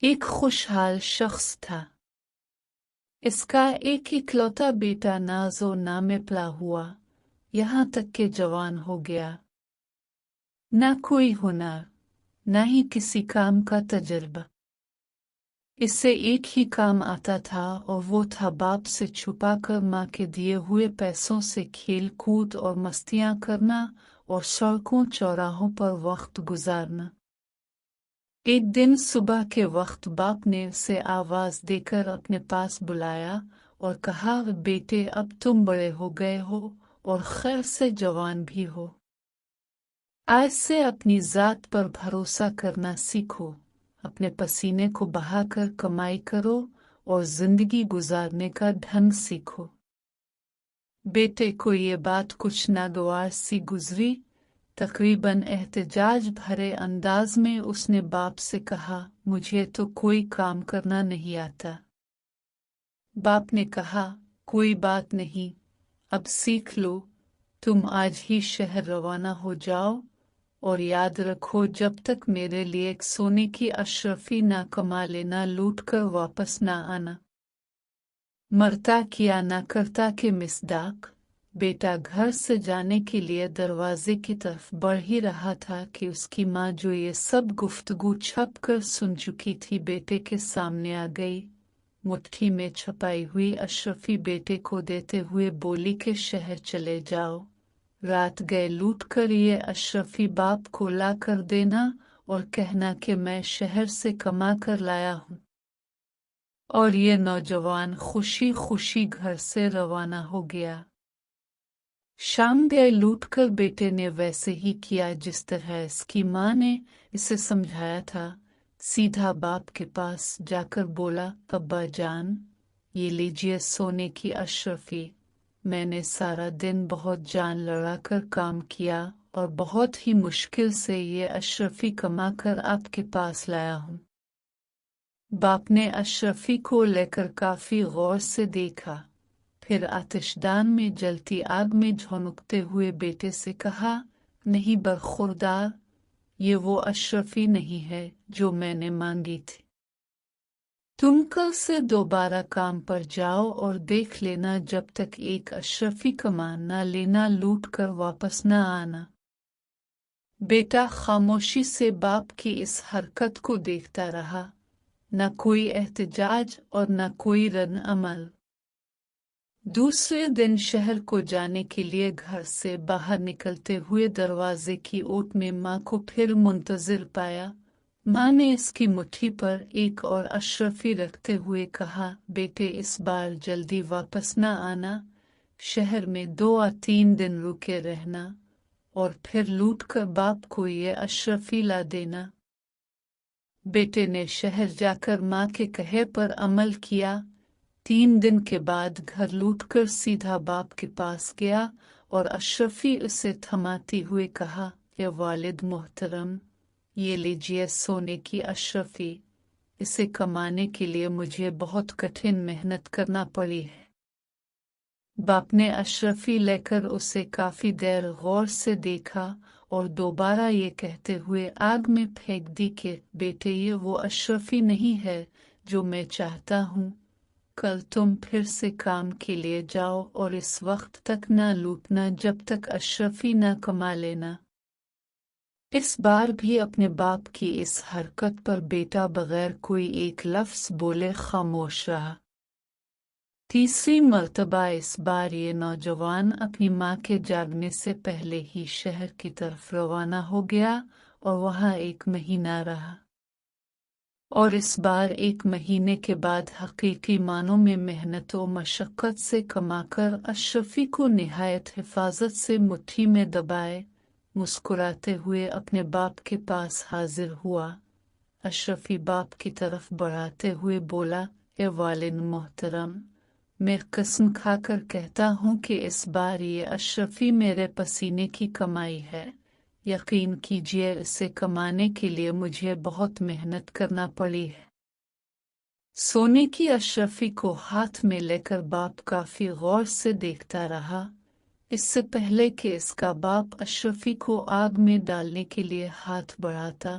ایک خوشحال شخص تھا۔ اس کا ایک اکلوتا بیٹا ناز و نام پلا ہوا، یہاں تک کہ جوان ہو گیا۔ نہ کوئی ہنر، نہ ہی کسی کام کا تجربہ۔ اس سے ایک ہی کام آتا تھا اور وہ تھا باپ سے چھپا کر ماں کے دیے ہوئے پیسوں سے کھیل کود اور مستیاں کرنا اور سڑکوں چوراہوں پر وقت گزارنا۔ ایک دن صبح کے وقت باپ نے اسے آواز دے کر اپنے پاس بلایا اور کہا، بیٹے اب تم بڑے ہو گئے ہو اور خیر سے جوان بھی ہو۔ آج سے اپنی ذات پر بھروسہ کرنا سیکھو، اپنے پسینے کو بہا کر کمائی کرو اور زندگی گزارنے کا ڈھنگ سیکھو۔ بیٹے کو یہ بات کچھ ناگوار سی گزری۔ تقریباً احتجاج بھرے انداز میں اس نے باپ سے کہا، مجھے تو کوئی کام کرنا نہیں آتا۔ باپ نے کہا، کوئی بات نہیں، اب سیکھ لو۔ تم آج ہی شہر روانہ ہو جاؤ اور یاد رکھو جب تک میرے لیے ایک سونے کی اشرفی نہ کما لینا لوٹ کر واپس نہ آنا۔ مرتا کیا نہ کرتا کے مصداق۔ بیٹا گھر سے جانے کے لیے دروازے کی طرف بڑھ ہی رہا تھا کہ اس کی ماں جو یہ سب گفتگو چھپ کر سن چکی تھی بیٹے کے سامنے آ گئی۔ مٹھی میں چھپائی ہوئی اشرفی بیٹے کو دیتے ہوئے بولی کہ شہر چلے جاؤ، رات گئے لوٹ کر یہ اشرفی باپ کو لا کر دینا اور کہنا کہ میں شہر سے کما کر لایا ہوں۔ اور یہ نوجوان خوشی خوشی گھر سے روانہ ہو گیا۔ شام گئے لوٹ کر بیٹے نے ویسے ہی کیا جس طرح اس کی ماں نے اسے سمجھایا تھا۔ سیدھا باپ کے پاس جا کر بولا، ابا جان، یہ لیجئے سونے کی اشرفی۔ میں نے سارا دن بہت جان لڑا کر کام کیا اور بہت ہی مشکل سے یہ اشرفی کما کر آپ کے پاس لایا ہوں۔ باپ نے اشرفی کو لے کر کافی غور سے دیکھا، پھر آتشدان میں جلتی آگ میں جھونکتے ہوئے بیٹے سے کہا، نہیں برخوردار، یہ وہ اشرفی نہیں ہے جو میں نے مانگی تھی۔ تم کل سے دوبارہ کام پر جاؤ اور دیکھ لینا جب تک ایک اشرفی کما نہ لینا لوٹ کر واپس نہ آنا۔ بیٹا خاموشی سے باپ کی اس حرکت کو دیکھتا رہا، نہ کوئی احتجاج اور نہ کوئی رد عمل۔ دوسرے دن شہر کو جانے کے لیے گھر سے باہر نکلتے ہوئے دروازے کی اوٹ میں ماں کو پھر منتظر پایا۔ ماں نے اس کی مٹھی پر ایک اور اشرفی رکھتے ہوئے کہا، بیٹے اس بار جلدی واپس نہ آنا، شہر میں 2 یا 3 دن رکے رہنا اور پھر لوٹ کر باپ کو یہ اشرفی لا دینا۔ بیٹے نے شہر جا کر ماں کے کہے پر عمل کیا۔ 3 دن کے بعد گھر لوٹ کر سیدھا باپ کے پاس گیا اور اشرفی اسے تھماتی ہوئے کہا، اے والد محترم، یہ لیجئے سونے کی اشرفی، اسے کمانے کے لیے مجھے بہت کٹھن محنت کرنا پڑی ہے۔ باپ نے اشرفی لے کر اسے کافی دیر غور سے دیکھا اور دوبارہ یہ کہتے ہوئے آگ میں پھینک دی کہ بیٹے یہ وہ اشرفی نہیں ہے جو میں چاہتا ہوں۔ کل تم پھر سے کام کے لیے جاؤ اور اس وقت تک نہ لوٹنا جب تک اشرفی نہ کما لینا۔ اس بار بھی اپنے باپ کی اس حرکت پر بیٹا بغیر کوئی ایک لفظ بولے خاموش رہا۔ تیسری مرتبہ اس بار یہ نوجوان اپنی ماں کے جاگنے سے پہلے ہی شہر کی طرف روانہ ہو گیا اور وہاں 1 مہینہ رہا۔ اور اس بار 1 مہینے کے بعد حقیقی معنوں میں محنت و مشقت سے کما کر اشرفی کو نہایت حفاظت سے مٹھی میں دبائے مسکراتے ہوئے اپنے باپ کے پاس حاضر ہوا۔ اشرفی باپ کی طرف بڑھاتے ہوئے بولا، اے والد محترم، میں قسم کھا کر کہتا ہوں کہ اس بار یہ اشرفی میرے پسینے کی کمائی ہے۔ یقین کیجیے اسے کمانے کے لیے مجھے بہت محنت کرنا پڑی ہے۔ سونے کی اشرفی کو ہاتھ میں لے کر باپ کافی غور سے دیکھتا رہا۔ اس سے پہلے کہ اس کا باپ اشرفی کو آگ میں ڈالنے کے لیے ہاتھ بڑھاتا،